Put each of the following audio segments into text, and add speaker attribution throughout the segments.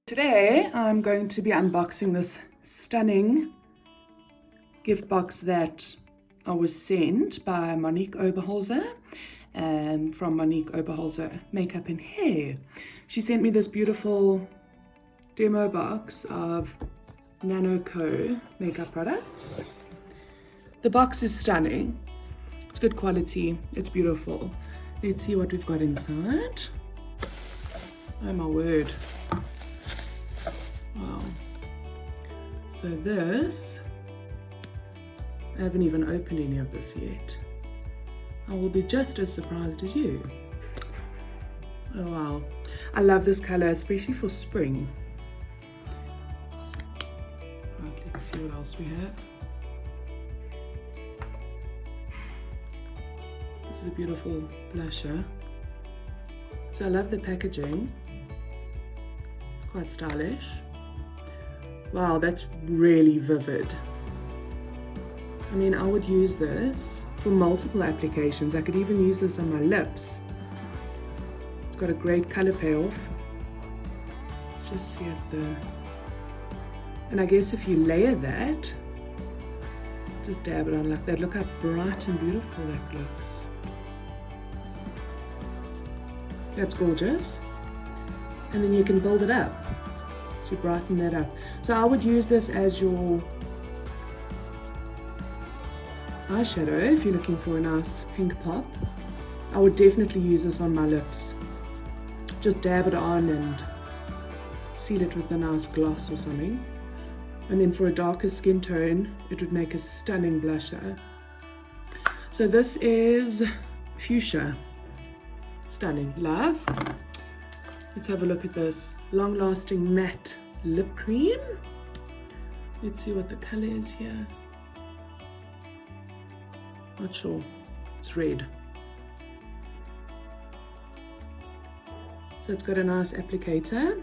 Speaker 1: Today I'm going to be unboxing this stunning gift box that I was sent by Monique Oberholzer from Monique Oberholzer Makeup and Hair. She sent me this beautiful demo box of Nanacoco makeup products. The box is stunning. It's good quality. It's beautiful. Let's see what we've got inside. Oh my word. Wow. So this, I haven't even opened any of this yet. I will be just as surprised as you. Oh wow. I love this color, especially for spring. Right, let's see what else we have. This is a beautiful blusher. So I love the packaging. Quite stylish. Wow, that's really vivid. I mean, I would use this for multiple applications. I could even use this on my lips. It's got a great color payoff. Let's just see at the... And I guess if you layer that, just dab it on like that. Look how bright and beautiful that looks. That's gorgeous. And then you can build it up to brighten that up. So I would use this as your eyeshadow if you're looking for a nice pink pop. I would definitely use this on my lips. Just dab it on and seal it with a nice gloss or something. And then for a darker skin tone, it would make a stunning blusher. So this is fuchsia. Stunning. Love. Let's have a look at this long-lasting matte lip cream. Let's see what the color is here. Not sure. It's red. So it's got a nice applicator.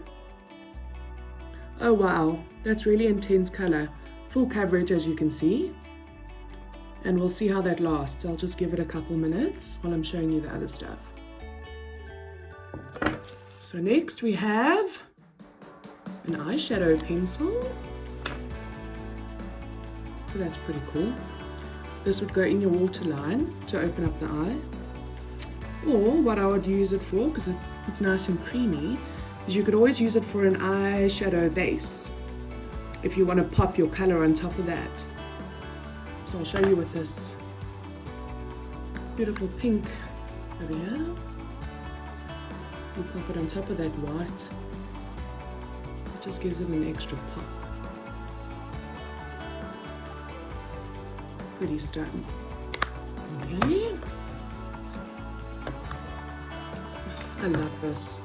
Speaker 1: Oh wow, that's really intense color. Full coverage, as you can see. And we'll see how that lasts. I'll just give it a couple minutes while I'm showing you the other stuff. So next we have an eyeshadow pencil. So that's pretty cool. This would go in your waterline to open up the eye. Or what I would use it for, because it's nice and creamy, is you could always use it for an eyeshadow base if you want to pop your color on top of that. So I'll show you with this beautiful pink over here. You pop it on top of that white. It just gives it an extra pop. Pretty stunning. Okay. I love this.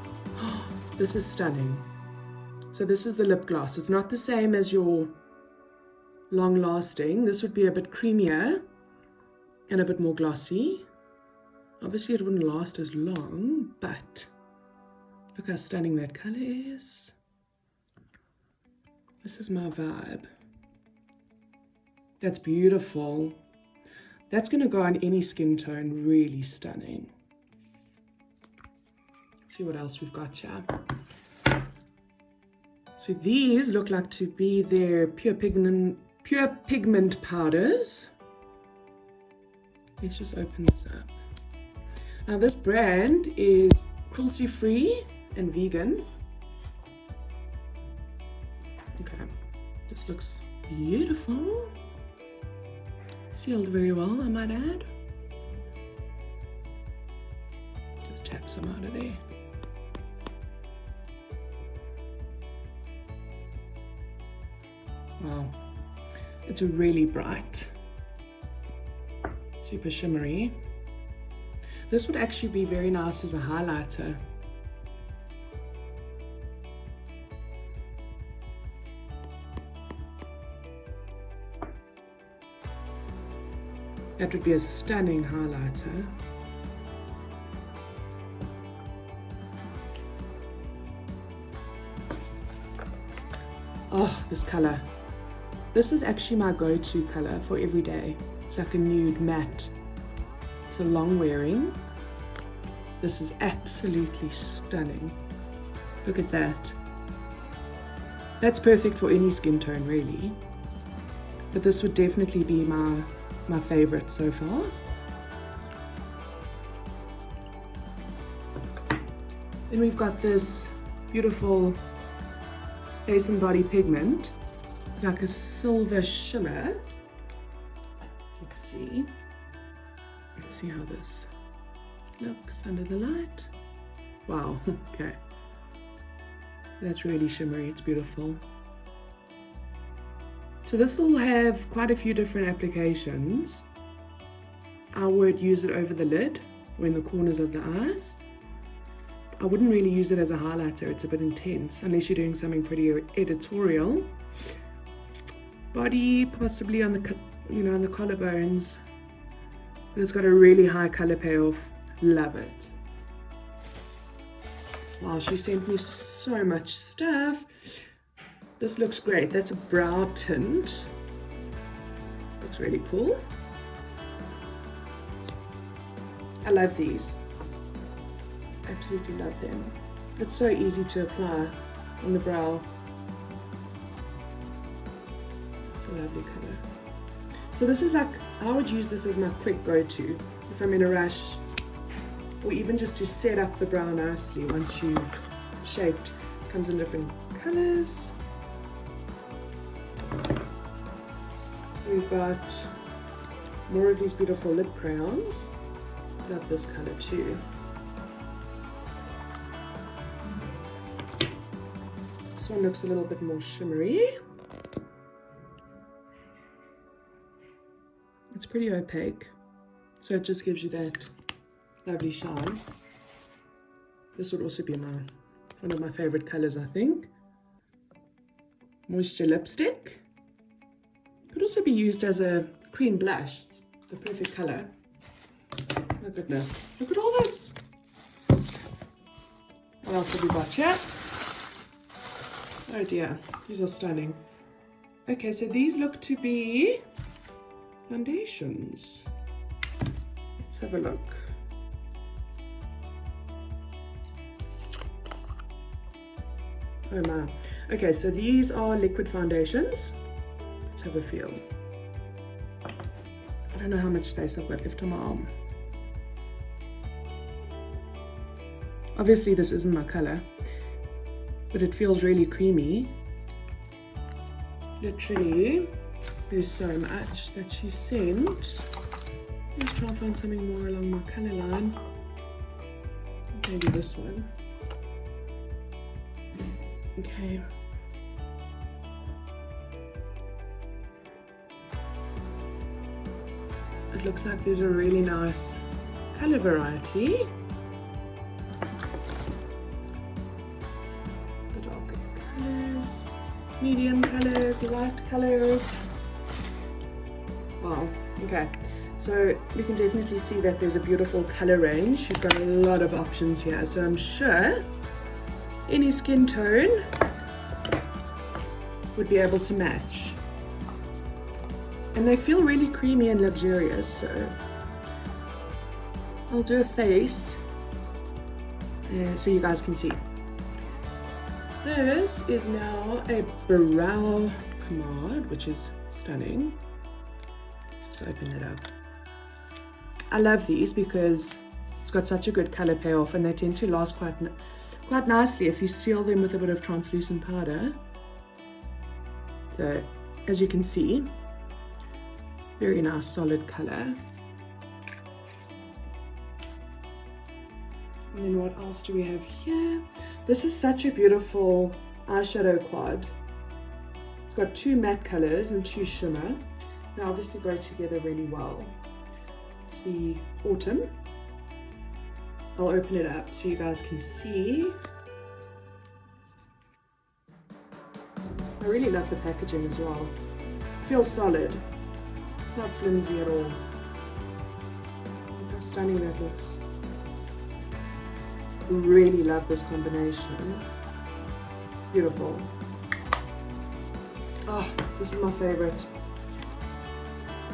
Speaker 1: This is stunning. So this is the lip gloss. It's not the same as your long lasting. This would be a bit creamier and a bit more glossy. Obviously it wouldn't last as long, but look how stunning that color is. This is my vibe. That's beautiful. That's going to go on any skin tone. Really stunning. Let's see what else we've got here. So these look like to be their pure pigment powders. Let's just open this up. Now this brand is cruelty-free and vegan. Okay, this looks beautiful. Sealed very well, I might add. Just tap some out of there. Wow, it's really bright, super shimmery. This would actually be very nice as a highlighter. That would be a stunning highlighter. Oh, this color. This is actually my go-to color for every day. It's like a nude matte. It's a long wearing. This is absolutely stunning. Look at that. That's perfect for any skin tone really. But this would definitely be my favorite so far. Then we've got this beautiful face and body pigment. It's like a silver shimmer. Let's see how this looks under the light. Wow, okay. That's really shimmery, it's beautiful. So this will have quite a few different applications. I would use it over the lid or in the corners of the eyes. I wouldn't really use it as a highlighter, it's a bit intense, unless you're doing something pretty editorial. Body, possibly on the, on the collarbones. But it's got a really high color payoff. Love it. Wow, she sent me so much stuff. This looks great. That's a brow tint. Looks really cool. I love these. Absolutely love them. It's so easy to apply on the brow. It's a lovely color. So this is like, I would use this as my quick go-to if I'm in a rush, or even just to set up the brow nicely once you've shaped. It comes in different colors. So we've got more of these beautiful lip crayons. Love this color too. This one looks a little bit more shimmery. It's pretty opaque, so it just gives you that lovely shine. This would also be one of my favorite colors, I think. Moisture lipstick. Could also be used as a cream blush. It's the perfect color. My goodness, look at all this. What else have we got here? Oh dear, these are stunning. Okay, so these look to be foundations. Let's have a look. Oh my. Okay, so these are liquid foundations. Let's have a feel. I don't know how much space I've got left on my arm. Obviously this isn't my color, but it feels really creamy. Literally, there's so much that she sent. Let's try and find something more along my color line. Maybe this one. Okay. It looks like there's a really nice color variety. The darker colors, medium colors, light colors. Wow, okay. So we can definitely see that there's a beautiful color range. She's got a lot of options here. So I'm sure any skin tone would be able to match. And they feel really creamy and luxurious, so I'll do a face so you guys can see. This is now a brow pomade, which is stunning. Just open it up. I love these because it's got such a good color payoff, and they tend to last quite nicely if you seal them with a bit of translucent powder. So as you can see, very nice solid color. And then what else do we have here? This is such a beautiful eyeshadow quad. It's got 2 matte colors and 2 shimmer. They obviously go together really well. It's the Autumn. I'll open it up so you guys can see. I really love the packaging as well. It feels solid. It's not flimsy at all. Look how stunning that looks. Really love this combination. Beautiful. Oh, this is my favorite.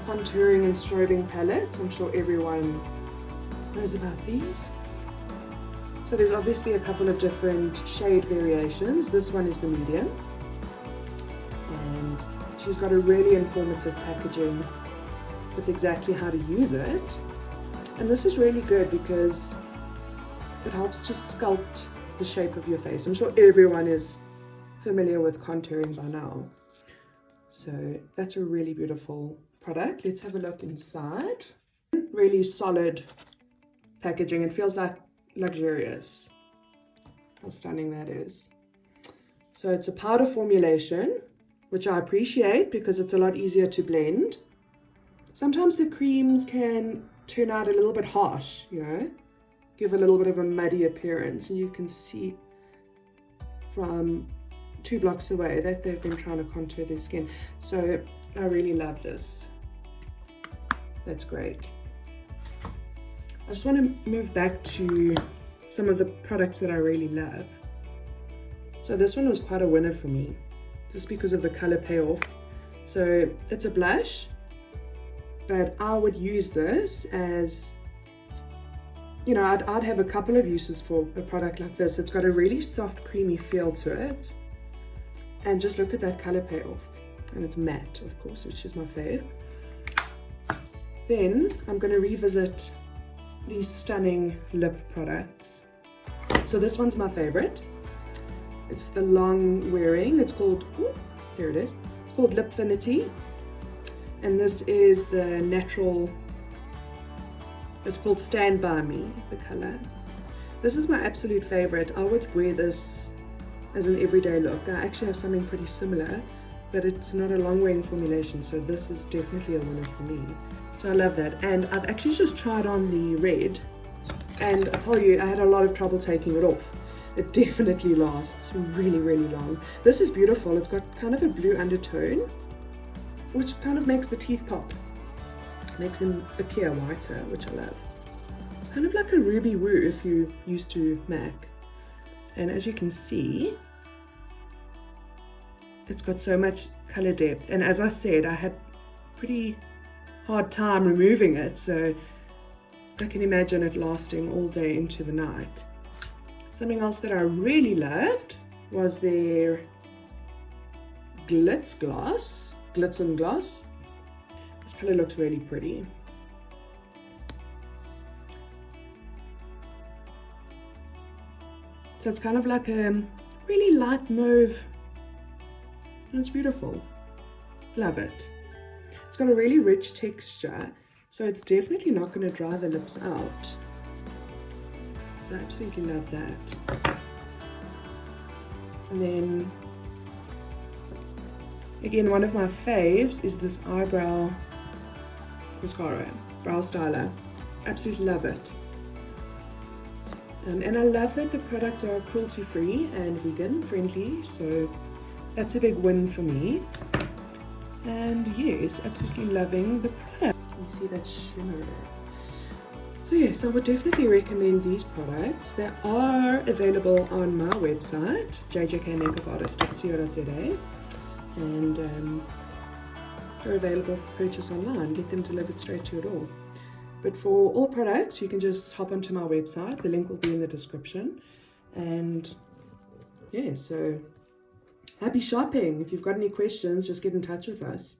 Speaker 1: Contouring and strobing palettes. I'm sure everyone knows about these. So there's obviously a couple of different shade variations. This one is the medium. and she's got a really informative packaging with exactly how to use it. And this is really good because it helps to sculpt the shape of your face. I'm sure everyone is familiar with contouring by now. So that's a really beautiful product. Let's have a look inside. Really solid packaging. It feels like luxurious. How stunning that is. So it's a powder formulation, which I appreciate because it's a lot easier to blend. Sometimes the creams can turn out a little bit harsh, you know, give a little bit of a muddy appearance, and you can see from 2 blocks away that they've been trying to contour their skin. So I really love this. That's great. I just want to move back to some of the products that I really love. So this one was quite a winner for me, just because of the color payoff. So it's a blush, but I would use this as, you know, I'd have a couple of uses for a product like this. It's got a really soft, creamy feel to it. And just look at that color payoff. And it's matte, of course, which is my fave. Then I'm going to revisit these stunning lip products. So this one's my favorite. It's the long wearing. It's called, here it is. It's called Lipfinity. And this is the natural, it's called Stand By Me, the color. This is my absolute favorite. I would wear this as an everyday look. I actually have something pretty similar, but it's not a long wearing formulation, so this is definitely a winner for me. So I love that. And I've actually just tried on the red, and I tell you, I had a lot of trouble taking it off. It definitely lasts really, really long. This is beautiful. It's got kind of a blue undertone, which kind of makes the teeth pop. Makes them appear whiter, which I love. It's kind of like a ruby woo if you're used to MAC. And as you can see, it's got so much color depth. And as I said, I had pretty hard time removing it, so I can imagine it lasting all day into the night. Something else that I really loved was their Glitz and Gloss. This color looks really pretty. So it's kind of like a really light mauve. It's beautiful. Love it. It's got a really rich texture, so it's definitely not going to dry the lips out. So I absolutely love that. And then, again, one of my faves is this eyebrow mascara, brow styler. Absolutely love it. And I love that the products are cruelty free and vegan friendly, so that's a big win for me. And yes, absolutely loving the product. You see that shimmer there. So yes, I would definitely recommend these products. They are available on my website, jjkmakeupartist.co.za, and they're available for purchase online. Get them delivered straight to your door. But for all products, you can just hop onto my website. The link will be in the description. And yeah, so happy shopping. If you've got any questions, just get in touch with us.